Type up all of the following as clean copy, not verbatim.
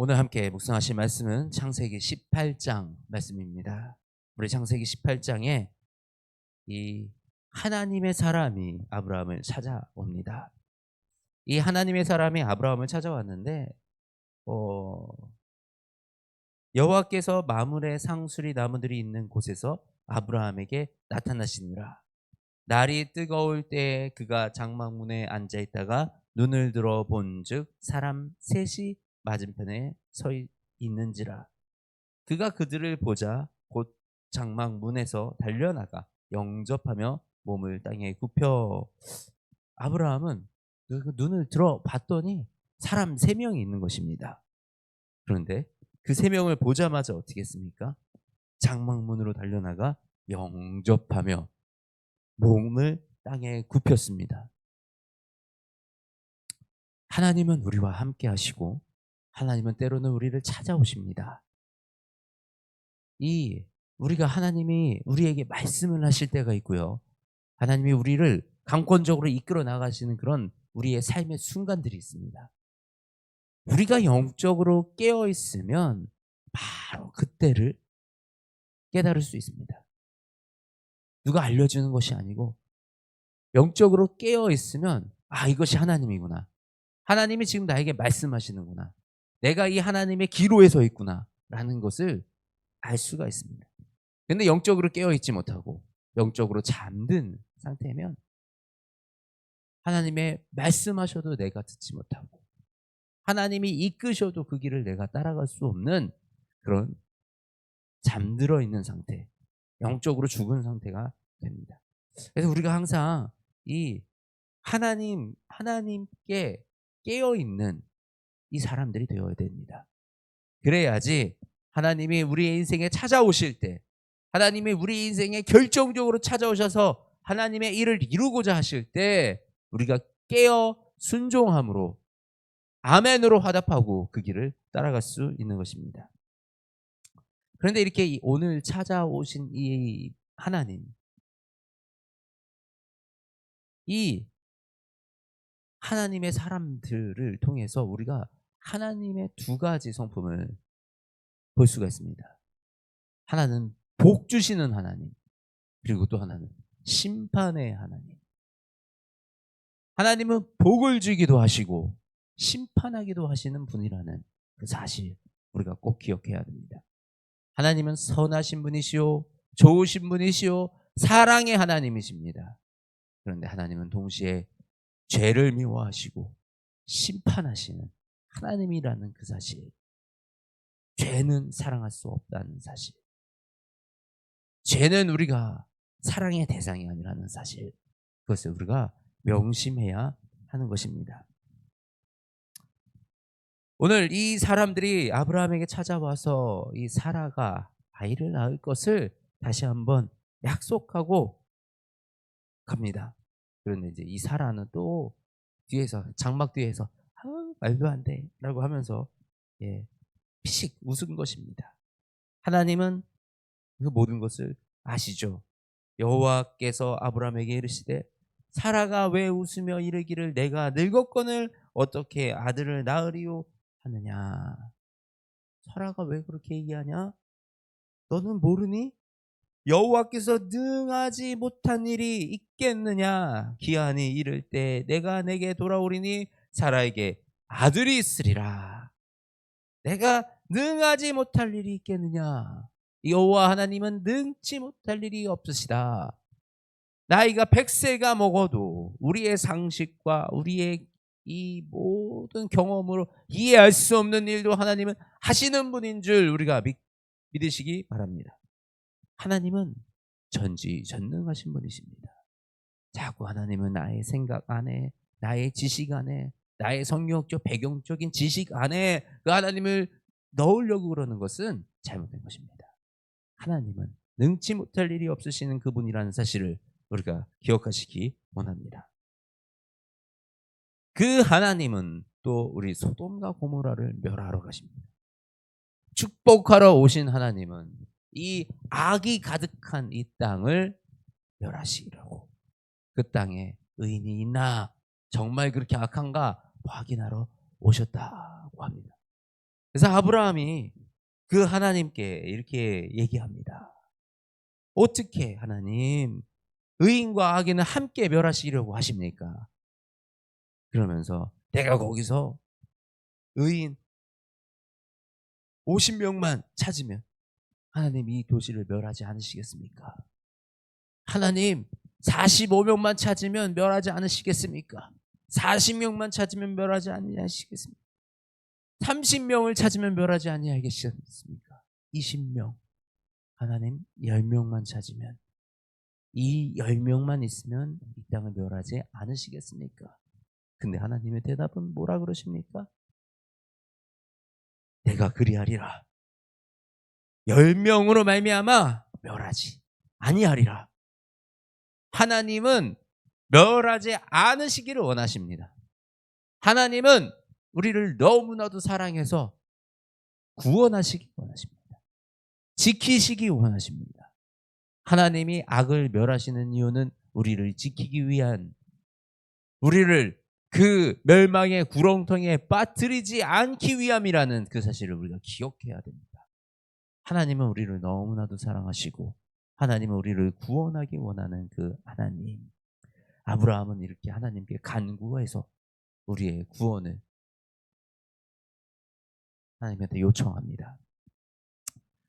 오늘 함께 묵상하실 말씀은 창세기 18장 말씀입니다. 우리 창세기 18장에 이 하나님의 사람이 아브라함을 찾아옵니다. 이 하나님의 사람이 아브라함을 찾아왔는데 어, 여호와께서 마므레 상수리 나무들이 있는 곳에서 아브라함에게 나타나시니라. 날이 뜨거울 때에 그가 장막문에 앉아 있다가 눈을 들어 본즉 사람 셋이 맞은편에 서 있는지라. 그가 그들을 보자 곧 장막 문에서 달려나가 영접하며 몸을 땅에 굽혀. 아브라함은 그 눈을 들어 봤더니 사람 세 명이 있는 것입니다. 그런데 그 세 명을 보자마자 어떻게 했습니까? 장막 문으로 달려나가 영접하며 몸을 땅에 굽혔습니다. 하나님은 우리와 함께 하시고 하나님은 때로는 우리를 찾아오십니다. 이 우리가 하나님이 우리에게 말씀을 하실 때가 있고요. 하나님이 우리를 강권적으로 이끌어 나가시는 그런 우리의 삶의 순간들이 있습니다. 우리가 영적으로 깨어 있으면 바로 그때를 깨달을 수 있습니다. 누가 알려주는 것이 아니고 영적으로 깨어 있으면 이것이 하나님이구나. 하나님이 지금 나에게 말씀하시는구나. 내가 이 하나님의 기로에 서 있구나 라는 것을 알 수가 있습니다. 근데 영적으로 깨어 있지 못하고 영적으로 잠든 상태면 하나님의 말씀하셔도 내가 듣지 못하고 하나님이 이끄셔도 그 길을 내가 따라갈 수 없는 그런 잠들어 있는 상태, 영적으로 죽은 상태가 됩니다. 그래서 우리가 항상 이 하나님께 깨어 있는 이 사람들이 되어야 됩니다. 그래야지 하나님이 우리의 인생에 찾아오실 때, 하나님이 우리 인생에 결정적으로 찾아오셔서 하나님의 일을 이루고자 하실 때 우리가 깨어 순종함으로 아멘으로 화답하고 그 길을 따라갈 수 있는 것입니다. 그런데 이렇게 오늘 찾아오신 이 하나님, 이 하나님의 사람들을 통해서 우리가 하나님의 두 가지 성품을 볼 수가 있습니다. 하나는 복 주시는 하나님, 그리고 또 하나는 심판의 하나님. 하나님은 복을 주기도 하시고 심판하기도 하시는 분이라는 그 사실 우리가 꼭 기억해야 됩니다. 하나님은 선하신 분이시오, 좋으신 분이시오, 사랑의 하나님이십니다. 그런데 하나님은 동시에 죄를 미워하시고 심판하시는 하나님이라는 그 사실, 죄는 사랑할 수 없다는 사실, 죄는 우리가 사랑의 대상이 아니라는 사실, 그것을 우리가 명심해야 하는 것입니다. 오늘 이 사람들이 아브라함에게 찾아와서 이 사라가 아이를 낳을 것을 다시 한번 약속하고 갑니다. 그런데 이제 이 사라는 또 뒤에서 장막 뒤에서 말도 안 돼라고 하면서 피식 웃은 것입니다. 하나님은 그 모든 것을 아시죠. 여호와께서 아브라함에게 이르시되 사라가 왜 웃으며 이르기를 내가 늙었거늘 어떻게 아들을 낳으리요 하느냐. 사라가 왜 그렇게 얘기하냐? 너는 모르니? 여호와께서 능하지 못한 일이 있겠느냐? 기한이 이를 때 내가 내게 돌아오리니 사라에게 아들이 있으리라. 내가 능하지 못할 일이 있겠느냐? 여호와 하나님은 능치 못할 일이 없으시다. 나이가 100세가 먹어도 우리의 상식과 우리의 이 모든 경험으로 이해할 수 없는 일도 하나님은 하시는 분인 줄 우리가 믿으시기 바랍니다. 하나님은 전지전능하신 분이십니다. 자꾸 하나님은 나의 생각 안에, 나의 지식 안에, 나의 성경적 배경적인 지식 안에 그 하나님을 넣으려고 그러는 것은 잘못된 것입니다. 하나님은 능치 못할 일이 없으시는 그분이라는 사실을 우리가 기억하시기 원합니다. 그 하나님은 또 우리 소돔과 고모라를 멸하러 가십니다. 축복하러 오신 하나님은 이 악이 가득한 이 땅을 멸하시려고 그 땅에 의인이 있나, 정말 그렇게 악한가 확인하러 오셨다고 합니다. 그래서 아브라함이 그 하나님께 이렇게 얘기합니다. 어떻게 하나님 의인과 악인은 함께 멸하시려고 하십니까? 그러면서 내가 거기서 의인 50명만 찾으면 하나님 이 도시를 멸하지 않으시겠습니까? 하나님 45명만 찾으면 멸하지 않으시겠습니까? 40명만 찾으면 멸하지 아니하시겠습니까? 30명을 찾으면 멸하지 아니하겠습니까? 20명. 하나님 10명만 찾으면, 이 10명만 있으면 이 땅을 멸하지 않으시겠습니까? 근데 하나님의 대답은 뭐라 그러십니까? 내가 그리하리라. 10명으로 말미암아 멸하지 아니하리라. 하나님은 멸하지 않으시기를 원하십니다. 하나님은 우리를 너무나도 사랑해서 구원하시기 원하십니다. 지키시기 원하십니다. 하나님이 악을 멸하시는 이유는 우리를 지키기 위한, 우리를 그 멸망의 구렁텅이에 빠뜨리지 않기 위함이라는 그 사실을 우리가 기억해야 됩니다. 하나님은 우리를 너무나도 사랑하시고 하나님은 우리를 구원하기 원하는 그 하나님. 아브라함은 이렇게 하나님께 간구해서 우리의 구원을 하나님한테 요청합니다.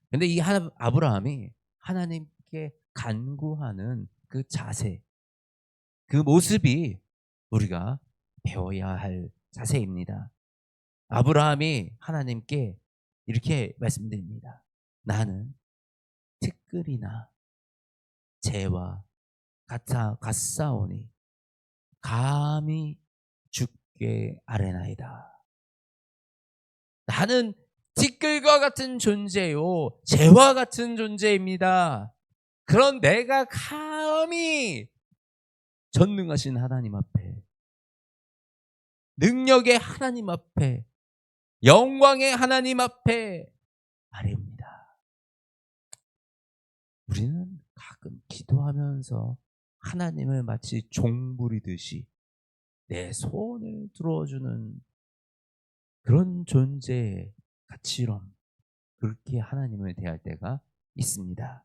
그런데 이 아브라함이 하나님께 간구하는 그 자세, 그 모습이 우리가 배워야 할 자세입니다. 아브라함이 하나님께 이렇게 말씀드립니다. 나는 티끌이나 재와 같사오니 감히 죽게 아뢰나이다. 나는 티끌과 같은 존재요, 재와 같은 존재입니다. 그런 내가 감히 전능하신 하나님 앞에, 능력의 하나님 앞에, 영광의 하나님 앞에 아뢰옵니다. 우리는 가끔 기도하면서 하나님을 마치 종부리듯이 내 소원을 들어주는 그런 존재의 가치론, 그렇게 하나님을 대할 때가 있습니다.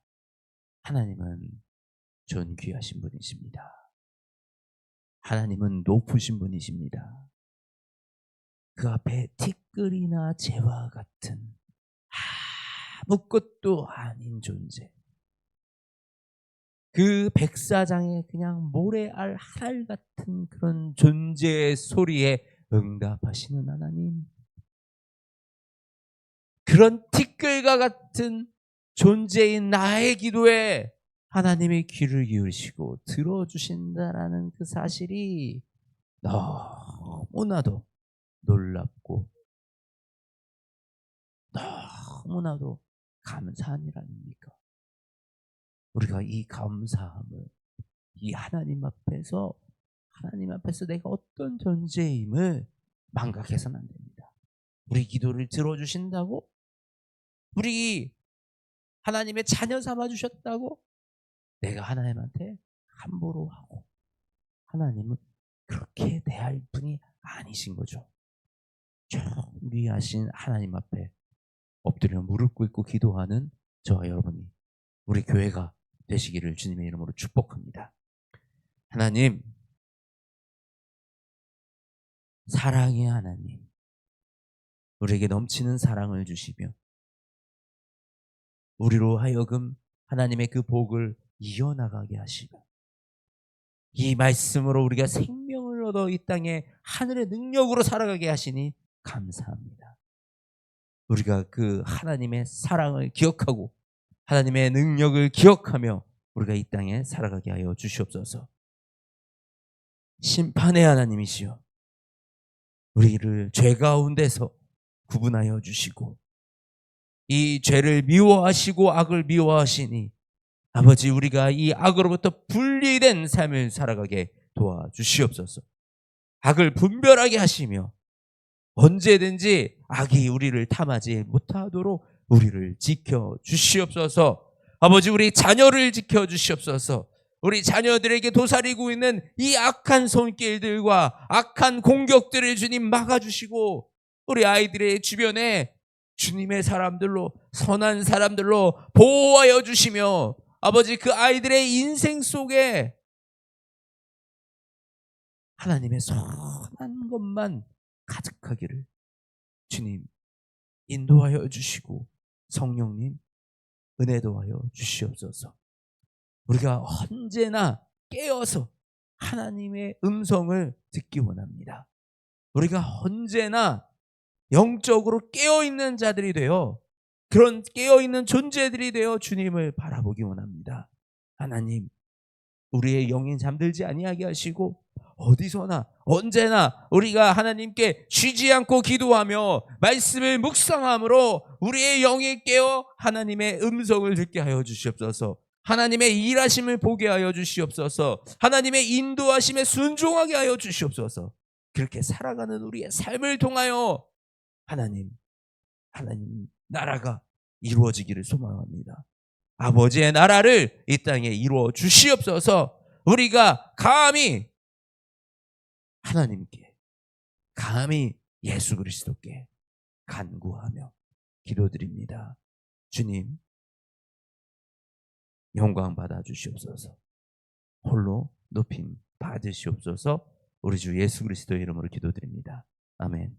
하나님은 존귀하신 분이십니다. 하나님은 높으신 분이십니다. 그 앞에 티끌이나 재와 같은 아무것도 아닌 존재, 그 백사장의 그냥 모래알 할 같은 그런 존재의 소리에 응답하시는 하나님, 그런 티끌과 같은 존재인 나의 기도에 하나님이 귀를 기울이시고 들어주신다라는 그 사실이 너무나도 놀랍고 너무나도 감사한 일 아닙니까? 우리가 이 감사함을, 이 하나님 앞에서 내가 어떤 존재임을 망각해서는 안 됩니다. 우리 기도를 들어주신다고, 우리 하나님의 자녀 삼아주셨다고 내가 하나님한테 함부로 하고, 하나님은 그렇게 대할 분이 아니신 거죠. 존귀하신 하나님 앞에 엎드려 무릎 꿇고 기도하는 저와 여러분이, 우리 교회가 되시기를 주님의 이름으로 축복합니다. 하나님, 사랑의 하나님, 우리에게 넘치는 사랑을 주시며 우리로 하여금 하나님의 그 복을 이어나가게 하시고, 이 말씀으로 우리가 생명을 얻어 이 땅에 하늘의 능력으로 살아가게 하시니 감사합니다. 우리가 그 하나님의 사랑을 기억하고 하나님의 능력을 기억하며 우리가 이 땅에 살아가게 하여 주시옵소서. 심판의 하나님이시여, 우리를 죄 가운데서 구분하여 주시고 이 죄를 미워하시고 악을 미워하시니 아버지, 우리가 이 악으로부터 분리된 삶을 살아가게 도와주시옵소서. 악을 분별하게 하시며 언제든지 악이 우리를 탐하지 못하도록 우리를 지켜주시옵소서. 아버지, 우리 자녀를 지켜주시옵소서. 우리 자녀들에게 도사리고 있는 이 악한 손길들과 악한 공격들을 주님 막아주시고, 우리 아이들의 주변에 주님의 사람들로, 선한 사람들로 보호하여 주시며, 아버지 그 아이들의 인생 속에 하나님의 선한 것만 가득하기를 주님 인도하여 주시고, 성령님 은혜 도하여 주시옵소서. 우리가 언제나 깨어서 하나님의 음성을 듣기 원합니다. 우리가 언제나 영적으로 깨어있는 자들이 되어, 그런 깨어있는 존재들이 되어 주님을 바라보기 원합니다. 하나님, 우리의 영이 잠들지 아니하게 하시고 어디서나 언제나 우리가 하나님께 쉬지 않고 기도하며 말씀을 묵상함으로 우리의 영이 깨어 하나님의 음성을 듣게 하여 주시옵소서. 하나님의 일하심을 보게 하여 주시옵소서. 하나님의 인도하심에 순종하게 하여 주시옵소서. 그렇게 살아가는 우리의 삶을 통하여 하나님 나라가 이루어지기를 소망합니다. 아버지의 나라를 이 땅에 이루어 주시옵소서. 우리가 감히 하나님께, 감히 예수 그리스도께 간구하며 기도드립니다. 주님, 영광 받아 주시옵소서. 홀로 높임 받으시옵소서. 우리 주 예수 그리스도의 이름으로 기도드립니다. 아멘.